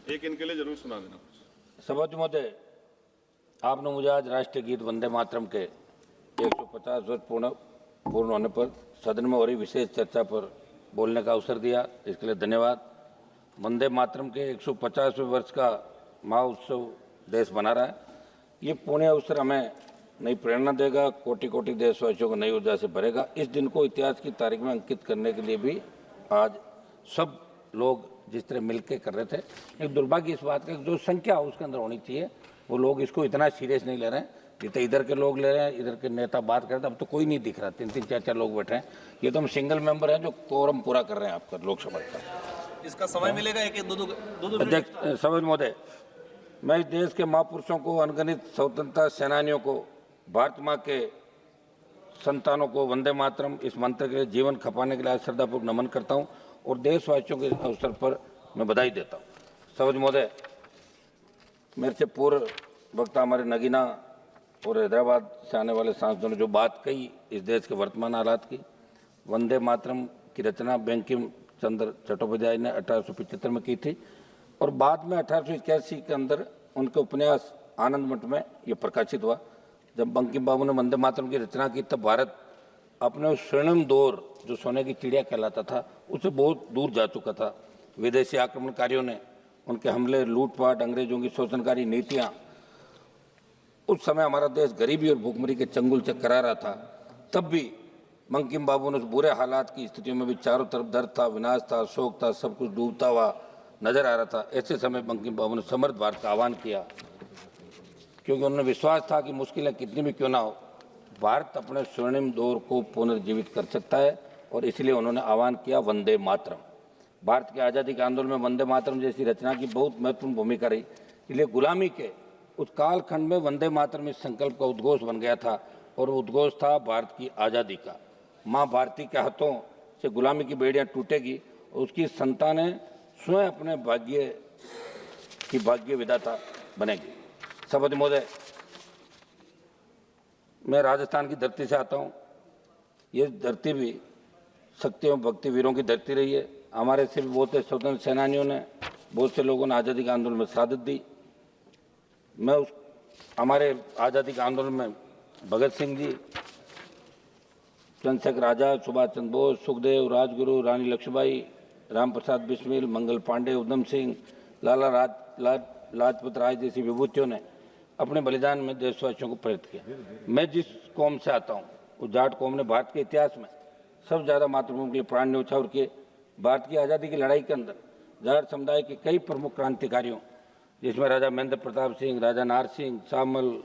एक इनके लिए जरूर सुना देना। सभापति महोदय, आपने मुझे आज राष्ट्रीय गीत वंदे मातरम के 150 वर्ष पूर्ण होने पर सदन में हो रही विशेष चर्चा पर बोलने का अवसर दिया, इसके लिए धन्यवाद। वंदे मातरम के 150वें वर्ष का महोत्सव देश मना रहा है। ये पुण्य अवसर हमें नई प्रेरणा देगा, कोटि कोटि देशवासियों को नई ऊर्जा से भरेगा। इस दिन को इतिहास की तारीख में अंकित करने के लिए भी आज सब लोग जिस तरह मिलकर कर रहे थे, एक दुर्भाग्य इस बात का जो संख्या उसके अंदर होनी चाहिए वो लोग इसको इतना सीरियस नहीं ले रहे हैं जितने इधर के लोग ले रहे हैं। इधर के नेता बात कर रहे थे, अब तो कोई नहीं दिख रहा, 3-3, 4-4 लोग बैठे हैं। ये तो हम सिंगल मेंबर हैं जो कोरम पूरा कर रहे हैं आपका लोकसभा का। इसका समय मिलेगा एक दो अध्यक्ष सभापति महोदय, मैं इस देश के महापुरुषों को, अनगिनत स्वतंत्रता सेनानियों को, भारत माँ के संतानों को वंदे मातरम इस मंत्र के लिए जीवन खपाने के लिए श्रद्धापूर्वक नमन करता हूँ और देशवासियों के अवसर पर मैं बधाई देता हूँ। सभापति महोदय, मेरे से पूर्व वक्ता हमारे नगीना और हैदराबाद से आने वाले सांसदों ने जो बात कही इस देश के वर्तमान हालात की, वंदे मातरम की रचना बंकिम चंद्र चट्टोपाध्याय ने 1875 में की थी और बाद में 1881 के अंदर उनके उपन्यास आनंद मठ में ये प्रकाशित हुआ। जब बंकिम बाबू ने वंदे मातरम की रचना की तब भारत अपने उस स्वर्णिम दौर जो सोने की चिड़िया कहलाता था उससे बहुत दूर जा चुका था। विदेशी आक्रमणकारियों ने उनके हमले, लूटपाट, अंग्रेजों की शोषणकारी नीतियां, उस समय हमारा देश गरीबी और भूखमरी के चंगुल से करा रहा था। तब भी बंकिम बाबू ने उस बुरे हालात की स्थितियों में भी चारों तरफ दर्द था, विनाश था, शोक था, सब कुछ डूबता हुआ नजर आ रहा था। ऐसे समय बंकिम बाबू ने समर्थ भारत का आह्वान किया क्योंकि उन्होंने विश्वास था कि मुश्किलें कितनी भी क्यों ना हो, भारत अपने स्वर्णिम दौर को पुनर्जीवित कर सकता है और इसलिए उन्होंने आह्वान किया वंदे मातरम। भारत के आज़ादी के आंदोलन में वंदे मातरम जैसी रचना की बहुत महत्वपूर्ण भूमिका रही। इसलिए गुलामी के उस कालखंड में वंदे मातरम इस संकल्प का उद्घोष बन गया था और वो उद्घोष था भारत की आज़ादी का। माँ भारती के हाथों से गुलामी की बेड़ियाँ टूटेगी और उसकी संतानें स्वयं अपने भाग्य विधाता बनेगी। सभापति महोदय, मैं राजस्थान की धरती से आता हूँ। ये धरती भी शक्ति एवं भक्ति वीरों की धरती रही है। हमारे से भी बहुत से स्वतंत्र सेनानियों ने, बहुत से लोगों ने आज़ादी के आंदोलन में शहादत दी। मैं हमारे आज़ादी के आंदोलन में भगत सिंह जी, चंद्रशेखर आजाद, सुभाष चंद्र बोस, सुखदेव, राजगुरु, रानी लक्ष्मीबाई, राम प्रसाद बिस्मिल, मंगल पांडे, उधम सिंह, लाला लाजपत राय जैसी विभूतियों ने अपने बलिदान में देशवासियों को प्रेरित किया। मैं जिस कौम से आता हूँ उस जाट कौम ने भारत के इतिहास में सबसे ज़्यादा मातृभूमि के लिए प्राण न्यौछावर किए। भारत की आज़ादी की लड़ाई के अंदर जाट समुदाय के कई प्रमुख क्रांतिकारियों, जिसमें राजा महेंद्र प्रताप सिंह, राजा नार सिंह, शामल,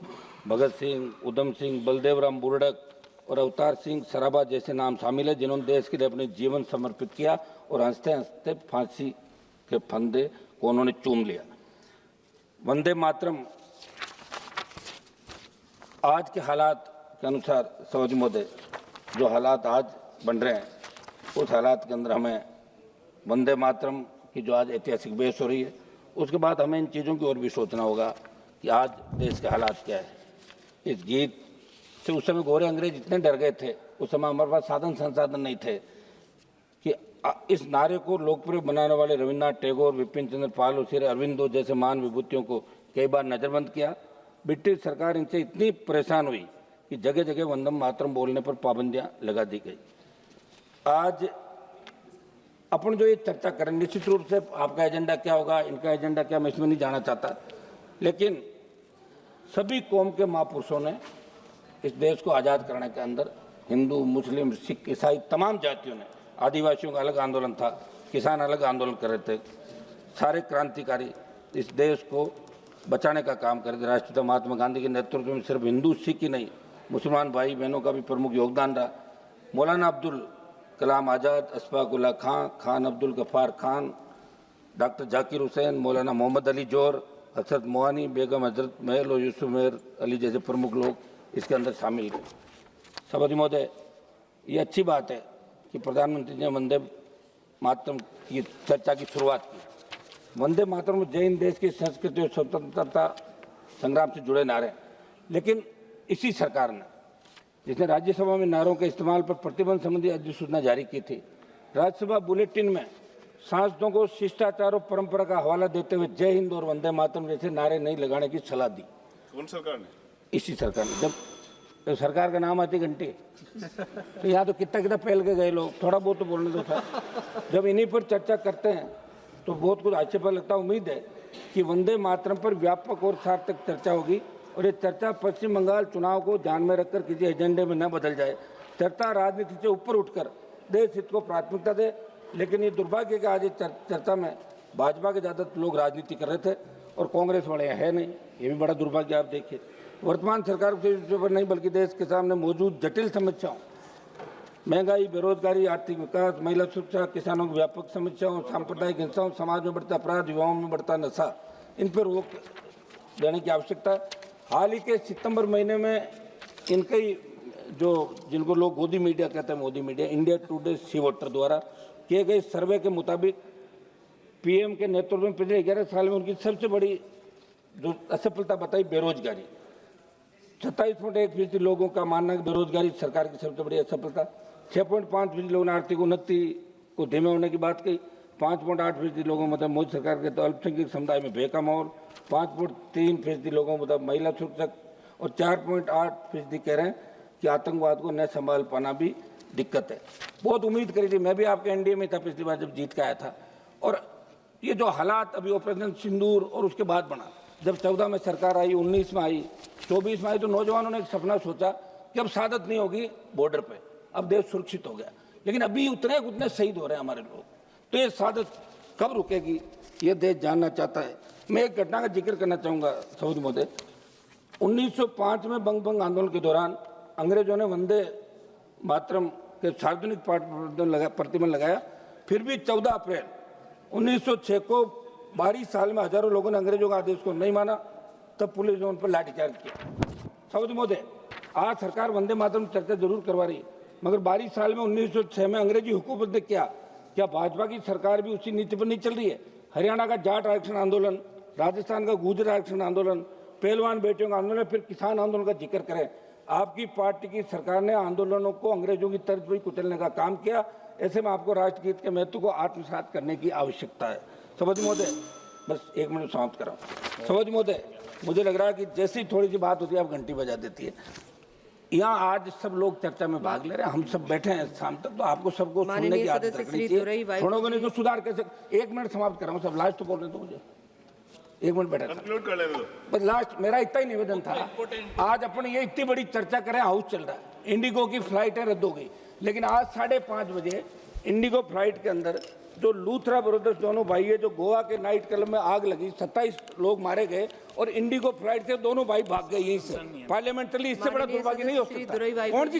भगत सिंह, उधम सिंह, बलदेवराम बुर्डक और अवतार सिंह सराबा जैसे नाम शामिल है, जिन्होंने देश के लिए अपने जीवन समर्पित किया और हंसते हंसते फांसी के फंदे को उन्होंने चूम लिया। वंदे मातरम आज के हालात के अनुसार, सभापति महोदय, जो हालात आज बन रहे हैं उस हालात के अंदर हमें वंदे मातरम की जो आज ऐतिहासिक बहस हो रही है उसके बाद हमें इन चीज़ों की ओर भी सोचना होगा कि आज देश के हालात क्या है। इस गीत से उस समय गोरे अंग्रेज इतने डर गए थे, उस समय हमारे पास साधन संसाधन नहीं थे कि इस नारे को लोकप्रिय बनाने वाले रविन्द्रनाथ टैगोर, विपिन चंद्र पाल और श्री अरविंदो जैसे महान विभूतियों को कई बार नजरबंद किया। ब्रिटिश सरकार इनसे इतनी परेशान हुई कि जगह जगह वंदे मातरम बोलने पर पाबंदियां लगा दी गई। आज अपन जो ये चर्चा करें, निश्चित रूप से आपका एजेंडा क्या होगा, इनका एजेंडा क्या, मैं इसमें नहीं जाना चाहता, लेकिन सभी कौम के महापुरुषों ने इस देश को आज़ाद करने के अंदर हिंदू, मुस्लिम, सिख, ईसाई तमाम जातियों ने, आदिवासियों का अलग आंदोलन था, किसान अलग आंदोलन कर रहे थे, सारे क्रांतिकारी इस देश को बचाने का काम कर रहे थे। राष्ट्रपिता महात्मा गांधी के नेतृत्व में सिर्फ हिंदू, सिख ही नहीं, मुसलमान भाई बहनों का भी प्रमुख योगदान रहा। मौलाना अब्दुल कलाम आज़ाद, अशफाक उल्लाह खां, खान अब्दुल गफ्फार खान, डॉक्टर जाकिर हुसैन, मौलाना मोहम्मद अली जोहर, हजरत मोहानी, बेगम हजरत महल और यूसुफ मेहर अली जैसे प्रमुख लोग इसके अंदर शामिल थे। सभापति महोदय, ये अच्छी बात है कि प्रधानमंत्री ने वंदे मातरम की चर्चा की शुरुआत की। वंदे मातरम जय हिंद देश की संस्कृति और स्वतंत्रता संग्राम से जुड़े नारे, लेकिन इसी सरकार ने, जिसने राज्यसभा में नारों के इस्तेमाल पर प्रतिबंध संबंधी अधिसूचना जारी की थी, राज्यसभा बुलेटिन में सांसदों को शिष्टाचार और परंपरा का हवाला देते हुए जय हिंद और वंदे मातरम जैसे नारे नहीं लगाने की सलाह दी। कौन सरकार ने? इसी सरकार ने। जब तो सरकार का नाम आती घंटी, तो यहाँ तो कितना फैल के गए लोग, थोड़ा बहुत तो बोलने दो था। जब इन्हीं पर चर्चा करते हैं तो बहुत कुछ आक्षेप लगता है। उम्मीद है कि वंदे मातरम पर व्यापक और सार्थक चर्चा होगी और ये चर्चा पश्चिम बंगाल चुनाव को ध्यान में रखकर किसी एजेंडे में न बदल जाए। चर्चा राजनीति से ऊपर उठकर देश हित को प्राथमिकता दे। लेकिन ये दुर्भाग्य कि आज चर्चा में भाजपा के ज़्यादातर लोग राजनीति कर रहे थे और कांग्रेस वाले है नहीं। ये भी बड़ा दुर्भाग्य। आप देखिए, वर्तमान सरकार के ऊपर नहीं बल्कि देश के सामने मौजूद जटिल समस्याओं, महंगाई, बेरोजगारी, आर्थिक विकास, महिला सुरक्षा, किसानों की व्यापक समस्याओं, सांप्रदायिक हिंसाओं, समाज में बढ़ता अपराध, युवाओं में बढ़ता नशा, इन पर रोक देने की आवश्यकता है। हाल ही के सितंबर महीने में इनके जो जिनको लोग गोदी मीडिया कहते हैं, मोदी मीडिया, इंडिया टुडे सी वोटर द्वारा किए गए सर्वे के मुताबिक पीएम के नेतृत्व में पिछले 11 साल में उनकी सबसे बड़ी जो असफलता बताई बेरोजगारी। 27.1% लोगों का मानना है कि बेरोजगारी सरकार की सबसे बड़ी असफलता। 6.5% लोगों ने आर्थिक उन्नति को धीमे होने की बात कही। 5.8% लोगों मतलब मोदी सरकार के तो अल्पसंख्यक समुदाय में भय का माहौल। 5.3% लोगों मतलब महिला सुरक्षा और 4.8% कह रहे हैं कि आतंकवाद को न संभाल पाना भी दिक्कत है। बहुत उम्मीद करी थी, मैं भी आपके एनडीए में था पिछली बार जब जीत के आया था। और ये जो हालात अभी ऑपरेशन सिंदूर और उसके बाद बना, जब 14 में सरकार आई, 19 में आई, 24 में आई, तो नौजवानों ने एक सपना सोचा कि अब शहादत नहीं होगी बॉर्डर पे, अब देश सुरक्षित हो गया। लेकिन अभी उतने शहीद हो रहे हैं हमारे लोग, तो ये शहादत कब रुकेगी ये देश जानना चाहता है। मैं एक घटना का जिक्र करना चाहूँगा सऊदी महोदय। 1905 में बंग आंदोलन के दौरान अंग्रेजों ने वंदे मातरम के सार्वजनिक प्रतिबंध लगाया। फिर भी 14 अप्रैल 1906 को 22 साल में हजारों लोगों ने अंग्रेजों के आदेश को नहीं माना, तब पुलिस ने उन पर लाठीचार्ज किया। सऊदी महोदय, आज सरकार वंदे मातरम चर्चा जरूर करवा रही है, मगर 22 साल में 1906 में अंग्रेजी हुकूमत ने क्या भाजपा की सरकार भी उसी नीति पर नहीं चल रही है? हरियाणा का जाट आरक्षण आंदोलन, राजस्थान का गुर्जर आरक्षण आंदोलन, पहलवान बेटियों का आंदोलन, फिर किसान आंदोलन का जिक्र करें। आपकी पार्टी की सरकार ने आंदोलनों को अंग्रेजों की तर्ज पर कुचलने का काम किया। ऐसे में आपको राष्ट्रगीत के महत्व को आत्मसात करने की आवश्यकता है। सभापति महोदय, बस 1 मिनट समाप्त कराओ। सभापति महोदय, मुझे लग रहा है कि जैसी थोड़ी सी बात होती है आप घंटी बजा देती है। यहाँ आज सब लोग चर्चा में भाग ले रहे हैं, हम सब बैठे हैं शाम तक, तो आपको सबको सुनने की आदत रखनी चाहिए। छोड़ोगे नहीं तो सुधार कैसे? 1 मिनट समाप्त कर रहा हूँ, सब लास्ट तो बोल रहे थे मुझे, 1 मिनट बैठा कंक्लूड कर लेने दो। बस लास्ट मेरा इतना ही निवेदन था। आज अपन ये इतनी बड़ी चर्चा करें, हाउस चल रहा है, इंडिगो की फ्लाइटें रद्द हो गई, लेकिन आज 5:30 बजे इंडिगो फ्लाइट के अंदर जो लूथरा ब्रदर्स दोनों भाई है, जो गोवा के नाइट क्लब में आग लगी, 27 लोग मारे गए और इंडिगो फ्लाइट से दोनों भाई भाग गए यहीं से। पार्लियामेंटली इससे बड़ा दुर्भाग्य नहीं हो सकता। कौन सी